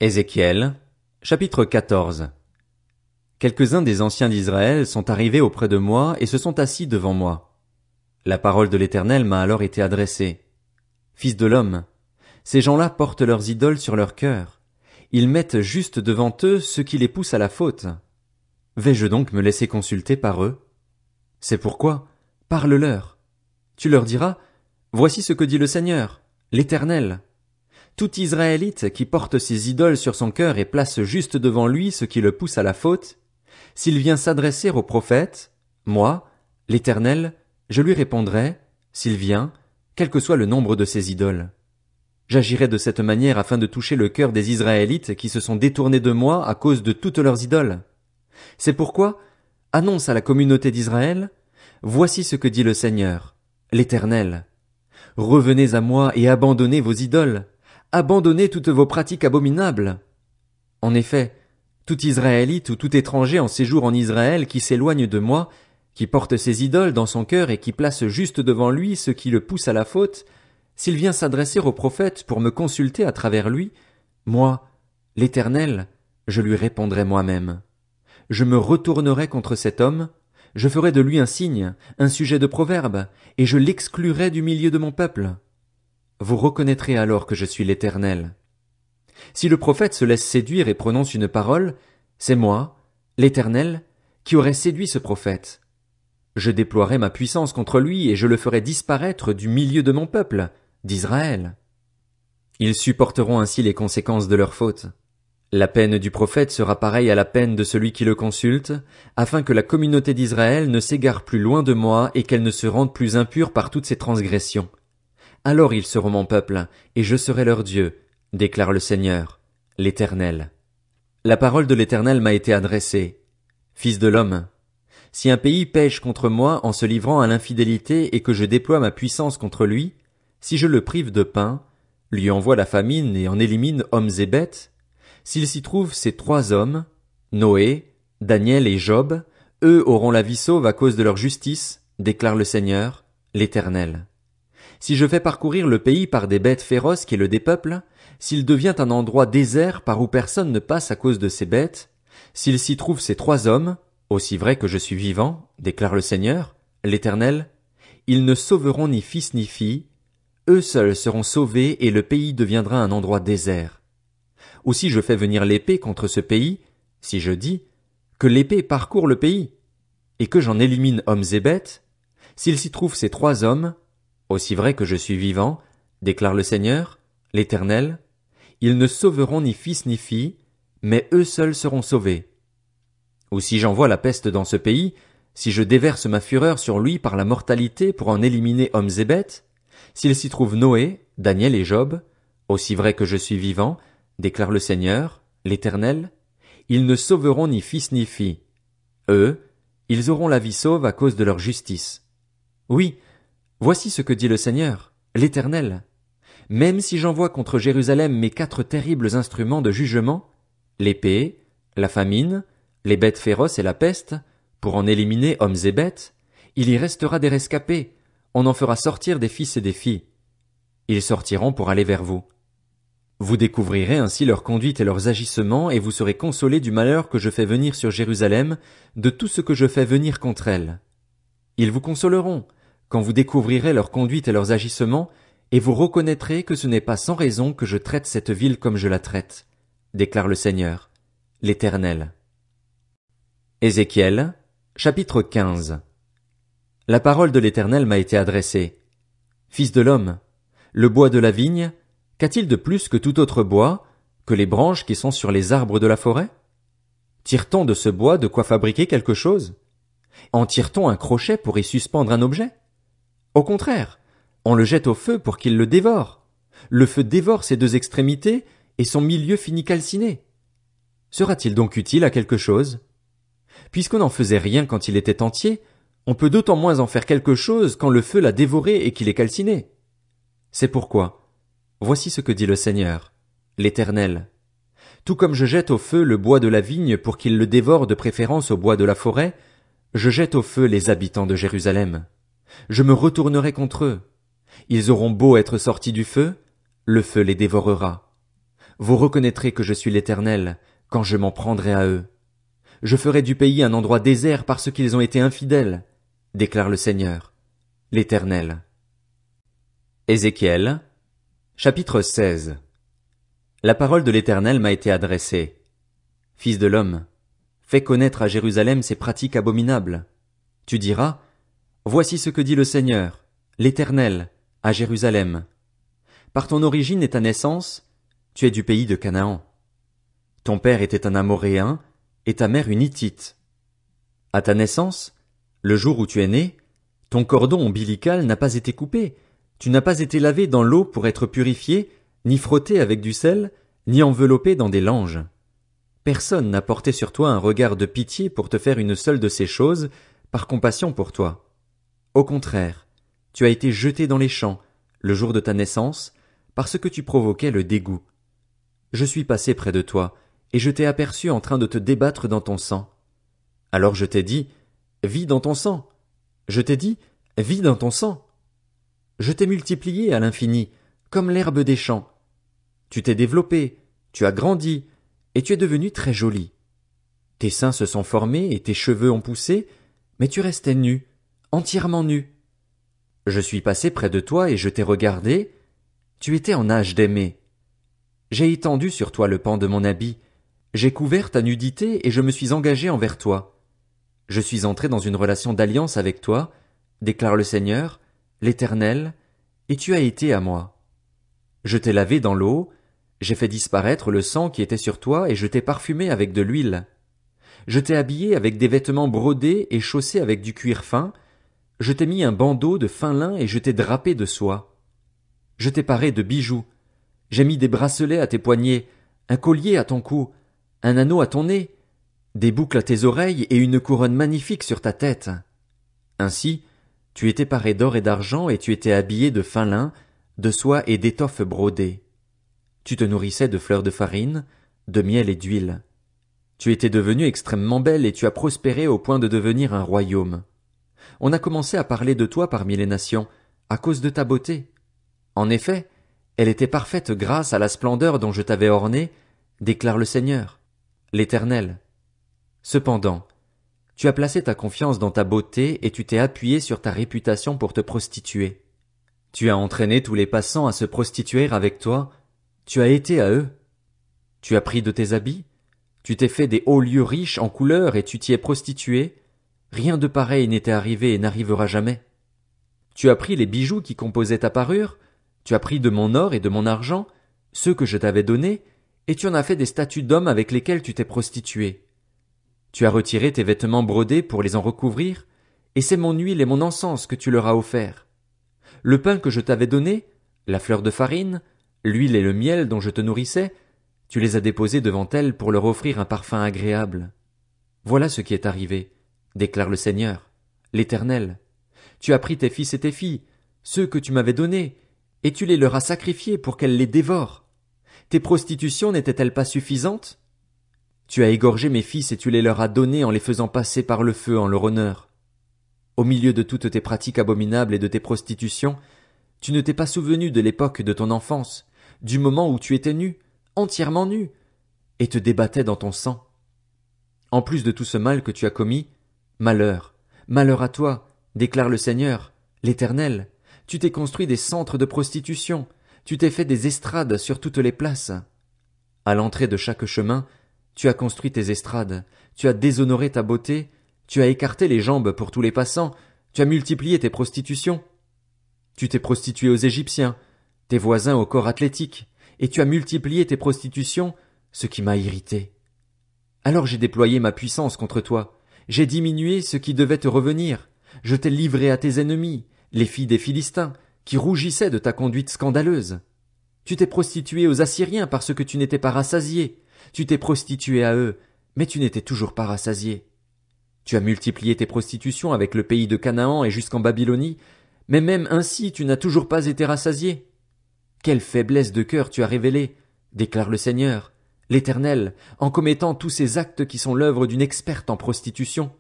Ézéchiel, chapitre 14. Quelques-uns des anciens d'Israël sont arrivés auprès de moi et se sont assis devant moi. La parole de l'Éternel m'a alors été adressée. Fils de l'homme, ces gens-là portent leurs idoles sur leur cœur. Ils mettent juste devant eux ce qui les pousse à la faute. Vais-je donc me laisser consulter par eux? C'est pourquoi, parle-leur. Tu leur diras, voici ce que dit le Seigneur, l'Éternel. Tout Israélite qui porte ses idoles sur son cœur et place juste devant lui ce qui le pousse à la faute, s'il vient s'adresser au prophète, moi, l'Éternel, je lui répondrai, s'il vient, quel que soit le nombre de ses idoles. J'agirai de cette manière afin de toucher le cœur des Israélites qui se sont détournés de moi à cause de toutes leurs idoles. C'est pourquoi, annonce à la communauté d'Israël, voici ce que dit le Seigneur, l'Éternel. Revenez à moi et abandonnez vos idoles. Abandonnez toutes vos pratiques abominables. En effet, tout Israélite ou tout étranger en séjour en Israël qui s'éloigne de moi, qui porte ses idoles dans son cœur et qui place juste devant lui ce qui le pousse à la faute, s'il vient s'adresser au prophète pour me consulter à travers lui, moi, l'Éternel, je lui répondrai moi-même. Je me retournerai contre cet homme, je ferai de lui un signe, un sujet de proverbe, et je l'exclurai du milieu de mon peuple. Vous reconnaîtrez alors que je suis l'Éternel. Si le prophète se laisse séduire et prononce une parole, c'est moi, l'Éternel, qui aurai séduit ce prophète. Je déploierai ma puissance contre lui et je le ferai disparaître du milieu de mon peuple, d'Israël. Ils supporteront ainsi les conséquences de leur faute. La peine du prophète sera pareille à la peine de celui qui le consulte, afin que la communauté d'Israël ne s'égare plus loin de moi et qu'elle ne se rende plus impure par toutes ses transgressions. Alors ils seront mon peuple, et je serai leur Dieu, déclare le Seigneur, l'Éternel. La parole de l'Éternel m'a été adressée. Fils de l'homme, si un pays pèche contre moi en se livrant à l'infidélité et que je déploie ma puissance contre lui, si je le prive de pain, lui envoie la famine et en élimine hommes et bêtes, s'il s'y trouve ces trois hommes, Noé, Daniel et Job, eux auront la vie sauve à cause de leur justice, déclare le Seigneur, l'Éternel. Si je fais parcourir le pays par des bêtes féroces qui le dépeuplent, s'il devient un endroit désert par où personne ne passe à cause de ces bêtes, s'il s'y trouve ces trois hommes, aussi vrai que je suis vivant, déclare le Seigneur, l'Éternel, ils ne sauveront ni fils ni fille, eux seuls seront sauvés et le pays deviendra un endroit désert. Ou si je fais venir l'épée contre ce pays, si je dis que l'épée parcourt le pays, et que j'en élimine hommes et bêtes, s'il s'y trouve ces trois hommes, aussi vrai que je suis vivant, déclare le Seigneur, l'Éternel, ils ne sauveront ni fils ni fille, mais eux seuls seront sauvés. Ou si j'envoie la peste dans ce pays, si je déverse ma fureur sur lui par la mortalité pour en éliminer hommes et bêtes, s'il s'y trouve Noé, Daniel et Job, aussi vrai que je suis vivant, déclare le Seigneur, l'Éternel, ils ne sauveront ni fils ni fille. Eux, ils auront la vie sauve à cause de leur justice. Oui, voici ce que dit le Seigneur, l'Éternel. Même si j'envoie contre Jérusalem mes 4 terribles instruments de jugement, l'épée, la famine, les bêtes féroces et la peste, pour en éliminer hommes et bêtes, il y restera des rescapés, on en fera sortir des fils et des filles. Ils sortiront pour aller vers vous. Vous découvrirez ainsi leur conduite et leurs agissements, et vous serez consolés du malheur que je fais venir sur Jérusalem, de tout ce que je fais venir contre elle. Ils vous consoleront, quand vous découvrirez leur conduite et leurs agissements, et vous reconnaîtrez que ce n'est pas sans raison que je traite cette ville comme je la traite, déclare le Seigneur, l'Éternel. Ézéchiel, chapitre 15. La parole de l'Éternel m'a été adressée. Fils de l'homme, le bois de la vigne, qu'a-t-il de plus que tout autre bois, que les branches qui sont sur les arbres de la forêt? Tire-t-on de ce bois de quoi fabriquer quelque chose? En tire-t-on un crochet pour y suspendre un objet? Au contraire, on le jette au feu pour qu'il le dévore. Le feu dévore ses deux extrémités et son milieu finit calciné. Sera-t-il donc utile à quelque chose? Puisqu'on n'en faisait rien quand il était entier, on peut d'autant moins en faire quelque chose quand le feu l'a dévoré et qu'il est calciné. C'est pourquoi, voici ce que dit le Seigneur, l'Éternel. Tout comme je jette au feu le bois de la vigne pour qu'il le dévore de préférence au bois de la forêt, je jette au feu les habitants de Jérusalem. Je me retournerai contre eux. Ils auront beau être sortis du feu, le feu les dévorera. Vous reconnaîtrez que je suis l'Éternel, quand je m'en prendrai à eux. Je ferai du pays un endroit désert parce qu'ils ont été infidèles, déclare le Seigneur, l'Éternel. Ézéchiel, chapitre 16. La parole de l'Éternel m'a été adressée. Fils de l'homme, fais connaître à Jérusalem ses pratiques abominables. Tu diras, voici ce que dit le Seigneur, l'Éternel, à Jérusalem. Par ton origine et ta naissance, tu es du pays de Canaan. Ton père était un Amoréen, et ta mère une Hittite. À ta naissance, le jour où tu es né, ton cordon ombilical n'a pas été coupé, tu n'as pas été lavé dans l'eau pour être purifié, ni frotté avec du sel, ni enveloppé dans des langes. Personne n'a porté sur toi un regard de pitié pour te faire une seule de ces choses, par compassion pour toi. Au contraire, tu as été jeté dans les champs, le jour de ta naissance, parce que tu provoquais le dégoût. Je suis passé près de toi, et je t'ai aperçu en train de te débattre dans ton sang. Alors je t'ai dit, vis dans ton sang. Je t'ai dit, vis dans ton sang. Je t'ai multiplié à l'infini, comme l'herbe des champs. Tu t'es développé, tu as grandi, et tu es devenu très joli. Tes seins se sont formés et tes cheveux ont poussé, mais tu restais nu, entièrement nu. Je suis passé près de toi et je t'ai regardé, tu étais en âge d'aimer. J'ai étendu sur toi le pan de mon habit, j'ai couvert ta nudité et je me suis engagé envers toi. Je suis entré dans une relation d'alliance avec toi, déclare le Seigneur, l'Éternel, et tu as été à moi. Je t'ai lavé dans l'eau, j'ai fait disparaître le sang qui était sur toi et je t'ai parfumé avec de l'huile. Je t'ai habillé avec des vêtements brodés et chaussé avec du cuir fin, je t'ai mis un bandeau de fin lin et je t'ai drapé de soie. Je t'ai paré de bijoux, j'ai mis des bracelets à tes poignets, un collier à ton cou, un anneau à ton nez, des boucles à tes oreilles et une couronne magnifique sur ta tête. Ainsi, tu étais paré d'or et d'argent et tu étais habillé de fin lin, de soie et d'étoffes brodées. Tu te nourrissais de fleurs de farine, de miel et d'huile. Tu étais devenue extrêmement belle et tu as prospéré au point de devenir un royaume. On a commencé à parler de toi parmi les nations, à cause de ta beauté. En effet, elle était parfaite grâce à la splendeur dont je t'avais orné, déclare le Seigneur, l'Éternel. Cependant, tu as placé ta confiance dans ta beauté et tu t'es appuyé sur ta réputation pour te prostituer. Tu as entraîné tous les passants à se prostituer avec toi, tu as été à eux. Tu as pris de tes habits, tu t'es fait des hauts lieux riches en couleurs et tu t'y es prostitué, rien de pareil n'était arrivé et n'arrivera jamais. Tu as pris les bijoux qui composaient ta parure, tu as pris de mon or et de mon argent, ceux que je t'avais donnés, et tu en as fait des statues d'hommes avec lesquels tu t'es prostitué. Tu as retiré tes vêtements brodés pour les en recouvrir, et c'est mon huile et mon encens que tu leur as offert. Le pain que je t'avais donné, la fleur de farine, l'huile et le miel dont je te nourrissais, tu les as déposés devant elles pour leur offrir un parfum agréable. Voilà ce qui est arrivé, déclare le Seigneur, l'Éternel. Tu as pris tes fils et tes filles, ceux que tu m'avais donnés, et tu les leur as sacrifiés pour qu'elles les dévorent. Tes prostitutions n'étaient-elles pas suffisantes? Tu as égorgé mes fils et tu les leur as donnés en les faisant passer par le feu en leur honneur. Au milieu de toutes tes pratiques abominables et de tes prostitutions, tu ne t'es pas souvenu de l'époque de ton enfance, du moment où tu étais nu, entièrement nu, et te débattais dans ton sang. En plus de tout ce mal que tu as commis, malheur, malheur à toi, déclare le Seigneur, l'Éternel, tu t'es construit des centres de prostitution, tu t'es fait des estrades sur toutes les places. À l'entrée de chaque chemin, tu as construit tes estrades, tu as déshonoré ta beauté, tu as écarté les jambes pour tous les passants, tu as multiplié tes prostitutions. Tu t'es prostitué aux Égyptiens, tes voisins au corps athlétique, et tu as multiplié tes prostitutions, ce qui m'a irrité. Alors j'ai déployé ma puissance contre toi, j'ai diminué ce qui devait te revenir, je t'ai livré à tes ennemis, les filles des Philistins, qui rougissaient de ta conduite scandaleuse. Tu t'es prostitué aux Assyriens parce que tu n'étais pas rassasié, tu t'es prostitué à eux, mais tu n'étais toujours pas rassasié. Tu as multiplié tes prostitutions avec le pays de Canaan et jusqu'en Babylonie, mais même ainsi tu n'as toujours pas été rassasié. Quelle faiblesse de cœur tu as révélée, déclare le Seigneur, l'Éternel, en commettant tous ces actes qui sont l'œuvre d'une experte en prostitution.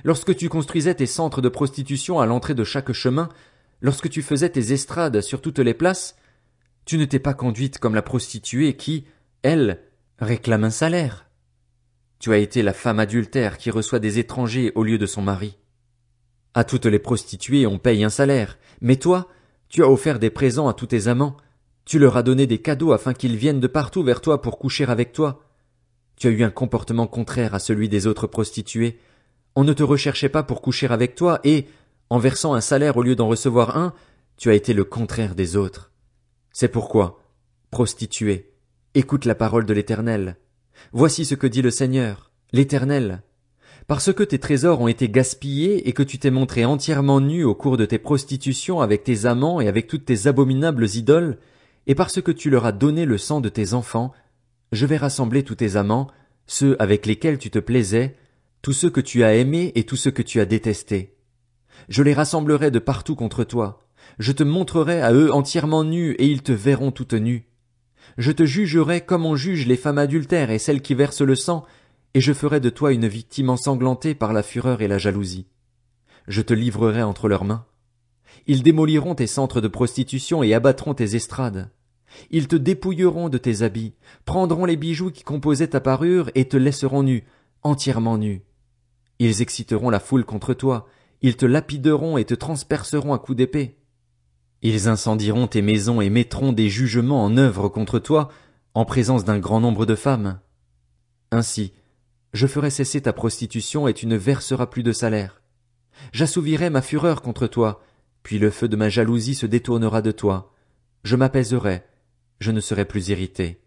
Lorsque tu construisais tes centres de prostitution à l'entrée de chaque chemin, lorsque tu faisais tes estrades sur toutes les places, Tu ne t'es pas conduite comme la prostituée qui, elle, réclame un salaire. Tu as été la femme adultère qui reçoit des étrangers au lieu de son mari. À toutes les prostituées on paye un salaire, mais toi, tu as offert des présents à tous tes amants, tu leur as donné des cadeaux afin qu'ils viennent de partout vers toi pour coucher avec toi. Tu as eu un comportement contraire à celui des autres prostituées. On ne te recherchait pas pour coucher avec toi et, en versant un salaire au lieu d'en recevoir un, tu as été le contraire des autres. C'est pourquoi, prostituée, écoute la parole de l'Éternel. Voici ce que dit le Seigneur, l'Éternel. Parce que tes trésors ont été gaspillés et que tu t'es montré entièrement nu au cours de tes prostitutions avec tes amants et avec toutes tes abominables idoles, et parce que tu leur as donné le sang de tes enfants, je vais rassembler tous tes amants, ceux avec lesquels tu te plaisais, tous ceux que tu as aimés et tous ceux que tu as détestés. Je les rassemblerai de partout contre toi. Je te montrerai à eux entièrement nus et ils te verront toute nue. Je te jugerai comme on juge les femmes adultères et celles qui versent le sang, et je ferai de toi une victime ensanglantée par la fureur et la jalousie. Je te livrerai entre leurs mains. Ils démoliront tes centres de prostitution et abattront tes estrades. Ils te dépouilleront de tes habits, prendront les bijoux qui composaient ta parure et te laisseront nu, entièrement nu. Ils exciteront la foule contre toi, ils te lapideront et te transperceront à coups d'épée. Ils incendieront tes maisons et mettront des jugements en œuvre contre toi, en présence d'un grand nombre de femmes. Ainsi, je ferai cesser ta prostitution et tu ne verseras plus de salaire. J'assouvirai ma fureur contre toi, puis le feu de ma jalousie se détournera de toi. Je m'apaiserai, je ne serai plus irrité.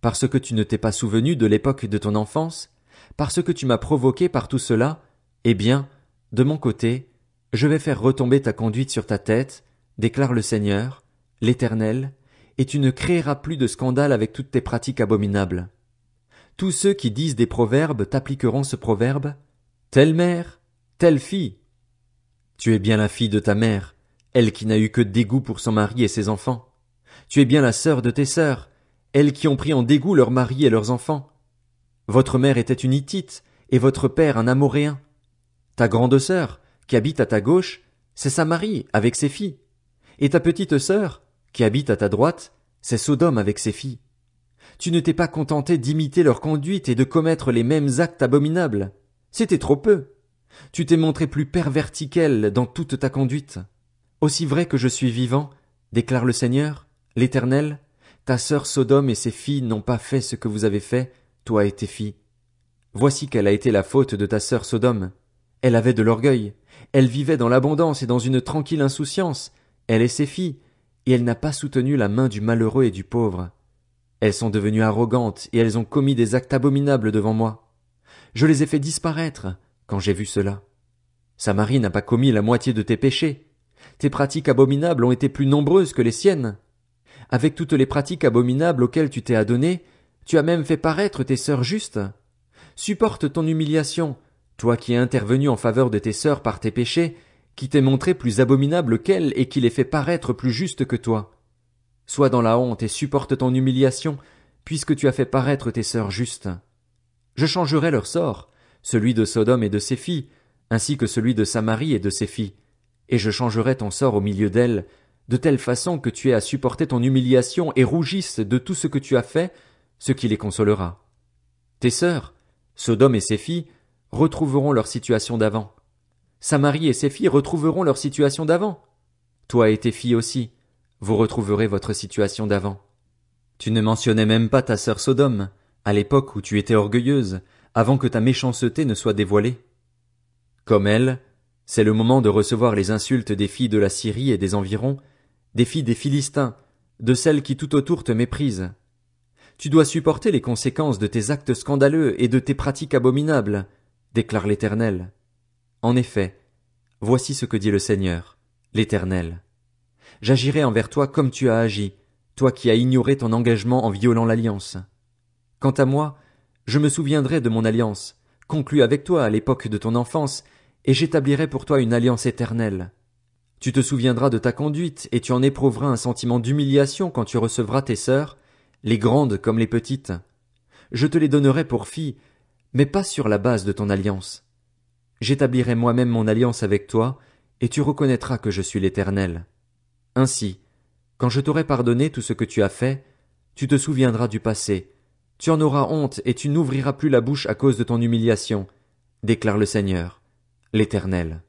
Parce que tu ne t'es pas souvenu de l'époque de ton enfance, parce que tu m'as provoqué par tout cela, eh bien, de mon côté, je vais faire retomber ta conduite sur ta tête, déclare le Seigneur, l'Éternel, et tu ne créeras plus de scandale avec toutes tes pratiques abominables. Tous ceux qui disent des proverbes t'appliqueront ce proverbe, telle mère, telle fille. Tu es bien la fille de ta mère, elle qui n'a eu que dégoût pour son mari et ses enfants. Tu es bien la sœur de tes sœurs, elles qui ont pris en dégoût leurs maris et leurs enfants. Votre mère était une Hittite, et votre père un Amoréen. Ta grande sœur, qui habite à ta gauche, c'est Samarie avec ses filles. Et ta petite sœur, qui habite à ta droite, c'est Sodome avec ses filles. Tu ne t'es pas contenté d'imiter leur conduite et de commettre les mêmes actes abominables. C'était trop peu. Tu t'es montré plus perverti qu'elle dans toute ta conduite. Aussi vrai que je suis vivant, déclare le Seigneur, l'Éternel, ta sœur Sodome et ses filles n'ont pas fait ce que vous avez fait, toi et tes filles. Voici quelle a été la faute de ta sœur Sodome. Elle avait de l'orgueil, elle vivait dans l'abondance et dans une tranquille insouciance, elle et ses filles, et elle n'a pas soutenu la main du malheureux et du pauvre. Elles sont devenues arrogantes et elles ont commis des actes abominables devant moi. Je les ai fait disparaître quand j'ai vu cela. Samarie n'a pas commis la moitié de tes péchés. Tes pratiques abominables ont été plus nombreuses que les siennes. Avec toutes les pratiques abominables auxquelles tu t'es adonné, tu as même fait paraître tes sœurs justes. Supporte ton humiliation, toi qui es intervenu en faveur de tes sœurs par tes péchés, qui t'es montré plus abominable qu'elles et qui les fait paraître plus justes que toi. Sois dans la honte et supporte ton humiliation, puisque tu as fait paraître tes sœurs justes. Je changerai leur sort, celui de Sodome et de ses filles, ainsi que celui de Samarie et de ses filles, et je changerai ton sort au milieu d'elles, de telle façon que tu aies à supporter ton humiliation et rougisses de tout ce que tu as fait, ce qui les consolera. Tes sœurs, Sodome et ses filles, retrouveront leur situation d'avant. Samarie et ses filles retrouveront leur situation d'avant. Toi et tes filles aussi, vous retrouverez votre situation d'avant. Tu ne mentionnais même pas ta sœur Sodome, à l'époque où tu étais orgueilleuse, avant que ta méchanceté ne soit dévoilée. Comme elle, c'est le moment de recevoir les insultes des filles de la Syrie et des environs, des filles des Philistins, de celles qui tout autour te méprisent. Tu dois supporter les conséquences de tes actes scandaleux et de tes pratiques abominables, déclare l'Éternel. En effet, voici ce que dit le Seigneur, l'Éternel. J'agirai envers toi comme tu as agi, toi qui as ignoré ton engagement en violant l'alliance. Quant à moi, je me souviendrai de mon alliance, conclue avec toi à l'époque de ton enfance, et j'établirai pour toi une alliance éternelle. Tu te souviendras de ta conduite, et tu en éprouveras un sentiment d'humiliation quand tu recevras tes sœurs, les grandes comme les petites. Je te les donnerai pour filles, mais pas sur la base de ton alliance. J'établirai moi-même mon alliance avec toi, et tu reconnaîtras que je suis l'Éternel. Ainsi, Quand je t'aurai pardonné tout ce que tu as fait, tu te souviendras du passé. Tu en auras honte et tu n'ouvriras plus la bouche à cause de ton humiliation, déclare le Seigneur, l'Éternel.